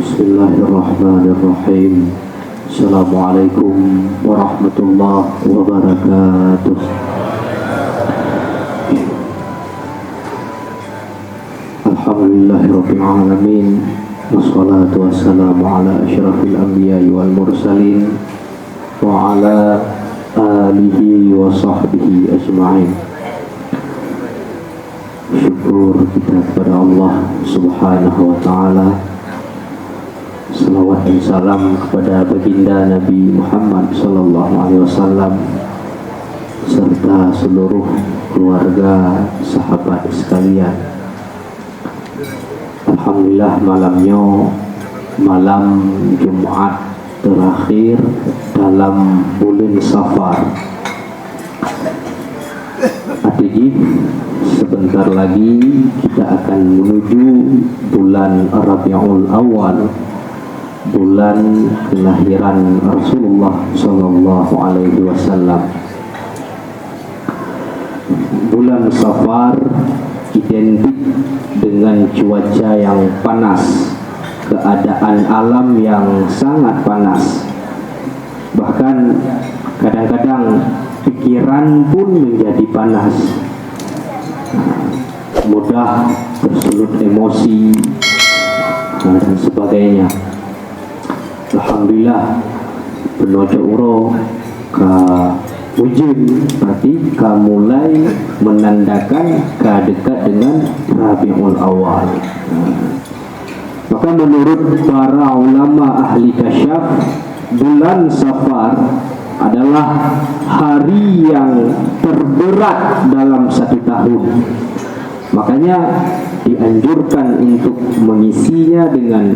Bismillahirrahmanirrahim. Assalamualaikum warahmatullahi wabarakatuh. Alhamdulillahirabbil alamin. Wassalatu wassalamu ala asyrafil anbiya'i wal mursalin wa ala alihi wa sahbihi ajma'in. Syukur kita kepada Allah Subhanahu wa ta'ala. Salawat dan salam kepada baginda Nabi Muhammad sallallahu alaihi wasallam serta seluruh keluarga sahabat sekalian. Alhamdulillah, malamnya malam Jumat terakhir dalam bulan Safar. Artinya sebentar lagi kita akan menuju bulan Rabiul Awal, bulan kelahiran Rasulullah sallallahu alaihi wasallam. Bulan Safar identik dengan cuaca yang panas, keadaan alam yang sangat panas. Bahkan kadang-kadang pikiran pun menjadi panas, mudah tersulut emosi dan sebagainya. Alhamdulillah, penuju uro ke hujan berarti mulai menandakan dekat dengan Rabiul Awal. Maka menurut para ulama ahli kasyaf, bulan Safar adalah hari yang terberat dalam satu tahun. Makanya dianjurkan untuk mengisinya dengan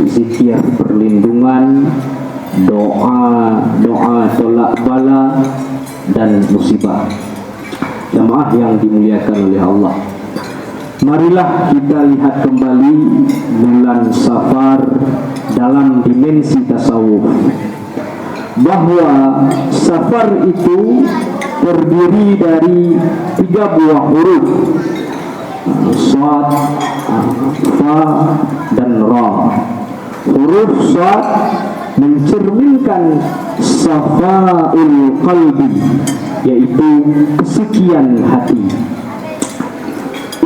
zikir perlindungan, doa tolak bala dan musibah. Jamaah yang dimuliakan oleh Allah, marilah kita lihat kembali bulan Safar dalam dimensi tasawuf, bahwa Safar itu terdiri dari 3 buah huruf, Shad, Fa, dan Ra. Huruf Shad mencerminkan Safaul Qalbi, yaitu kesucian hati.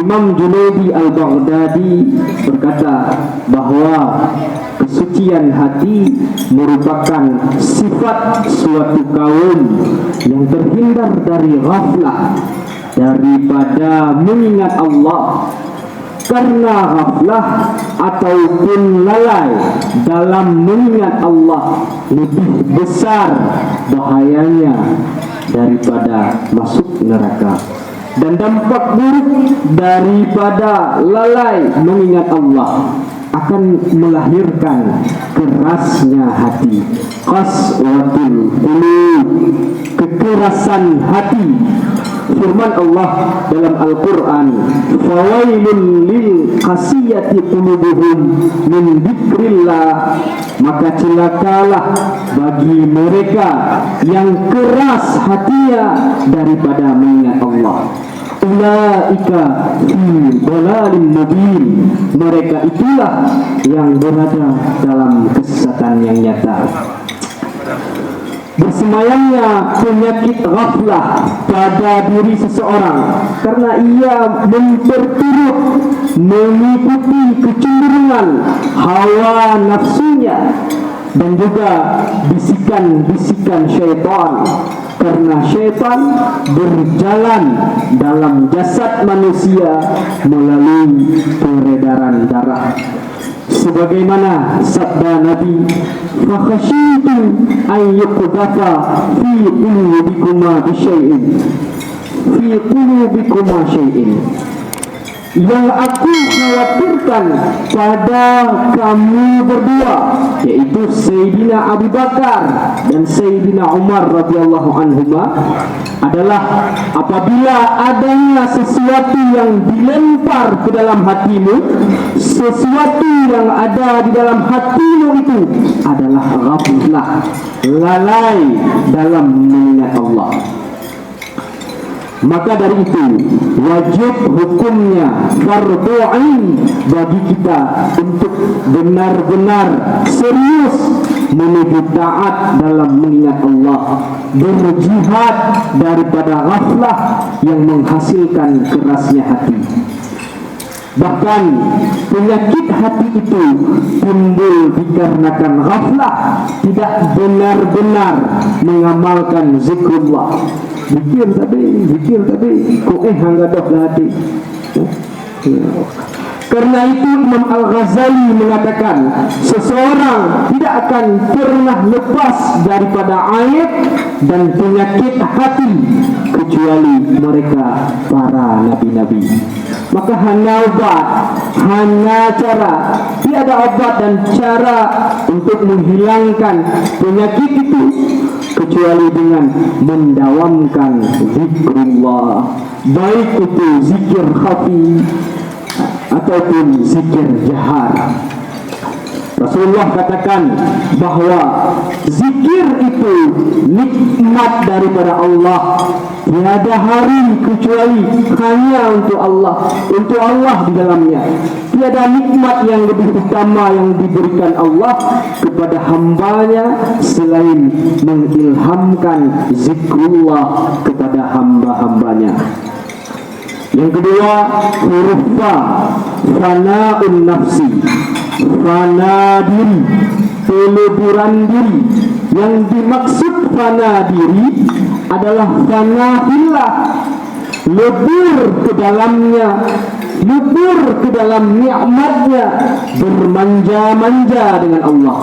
Imam Junaidi Al-Baghdadi berkata bahwa kesucian hati merupakan sifat suatu kaum yang terhindar dari ghaflah, daripada mengingat Allah. Karena ghaflah ataupun lalai dalam mengingat Allah lebih besar bahayanya daripada masuk neraka. Dan dampak buruk daripada lalai mengingat Allah akan melahirkan kerasnya hati, qaswatul qulub, kekerasan hati. Firman Allah dalam Al-Quran, fawailun lil qasiyati qulubuhum min dzikrillah, maka celakalah bagi mereka yang keras hatinya daripada mengingat Allah. Ulaika fi dhalalin mubin, mereka itulah yang berada dalam kesesatan yang nyata. Bersemayamnya penyakit ghaflah pada diri seseorang karena ia memperturut mengikuti kecenderungan hawa nafsunya dan juga bisikan-bisikan syaitan, karena syaitan berjalan dalam jasad manusia melalui peredaran darah. Sebagaimana sabda Nabi, fakhashitu an yuqdafa fi qulubikuma syai'in, yang aku khawatirkan pada kamu berdua, yaitu Sayyidina Abu Bakar dan Sayyidina Umar radhiyallahu anhuma, adalah apabila adanya sesuatu yang dilempar ke dalam hatimu, sesuatu yang ada di dalam hatimu itu adalah ghaflah, lalai dalam mengingat Allah. Maka dari itu wajib hukumnya fardhu ain bagi kita untuk benar-benar serius menuju taat dalam mengingat Allah, berjihad daripada ghaflah yang menghasilkan kerasnya hati. Bahkan penyakit hati itu timbul dikarenakan ghaflah, tidak benar-benar mengamalkan zikrullah. Zikir tapi kok hanggadoh hati. Karena itu Imam Al-Ghazali mengatakan seseorang tidak akan pernah lepas daripada aib dan penyakit hati kecuali mereka para nabi-nabi. Maka hanya obat, hanya cara, tiada obat dan cara untuk menghilangkan penyakit itu kecuali dengan mendawamkan zikrullah, baik itu zikir khafi ataupun zikir jahar. Rasulullah katakan bahwa zikir itu nikmat daripada Allah. Tiada hari kecuali hanya untuk Allah di dalamnya. Tiada nikmat yang lebih utama yang diberikan Allah kepada hambanya selain mengilhamkan zikrullah kepada hamba-hambanya. Yang kedua, huruf fa, fana'un nafsi, fana diri, peleburan diri. Yang dimaksud fana diri adalah fana fillah, lebur ke dalamnya, lebur ke dalam nikmatnya, bermanja-manja dengan Allah,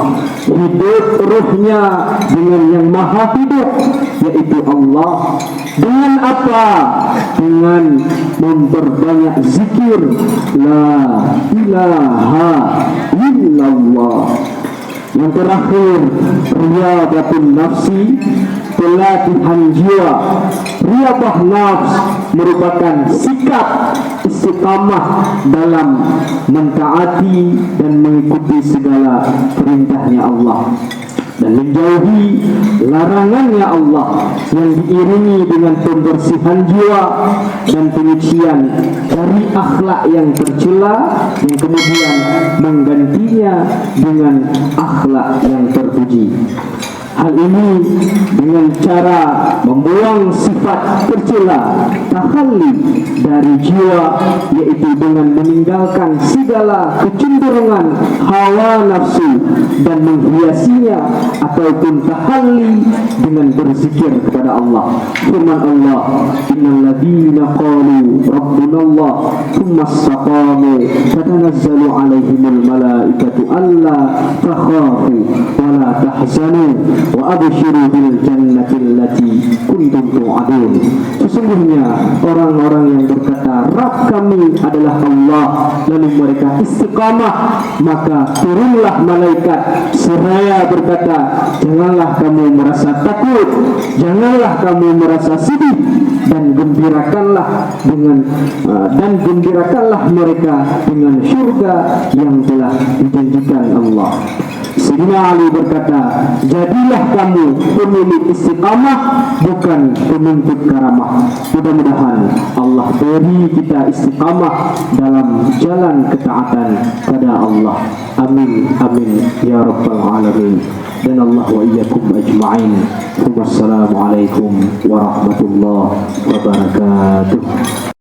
hidup ruhnya dengan yang maha hidup, yaitu Allah. Dengan apa? Dengan memperbanyak zikir la ilaha illallah. Yang terakhir, riyadatun nafsi, pelatihan jiwa. Riyadah nafs merupakan sikap istiqamah dalam mentaati dan mengikuti segala perintahnya Allah dan menjauhi larangannya Allah, yang diiringi dengan pembersihan jiwa dan penyucian dari akhlak yang tercela, yang kemudian menggantinya dengan akhlak yang terpuji. Hal ini dengan cara membuang sifat tercela, takhalli dari jiwa, yaitu dengan meninggalkan segala kecenderungan hawa nafsu dan menghiasinya, ataupun takhalli dengan berzikir kepada Allah. Firman Allah, innal ladzina qalu rabbunallah tsumma istaqamu tatanazzalu alaihimul malaikatu alla takhafu wa la tahzanu wa abshiru bil jannati allati kuntum tu'adun. Sesungguhnya orang-orang yang berkata Rabb kami adalah Allah, lalu mereka istiqamah, maka turunlah malaikat seraya berkata, janganlah kamu merasa takut, janganlah kamu merasa sedih, dan gembirakanlah mereka dengan syurga yang telah dijanjikan Allah. Sayyidina Ali berkata, jadilah kamu pemilik istiqamah, bukan penuntut karamah. Mudah-mudahan Allah beri kita istiqamah dalam jalan ketaatan pada Allah. Amin, amin ya rabbal alamin. Dan Allah wa iyyakum ajma'in. Wassalamualaikum warahmatullahi wabarakatuh.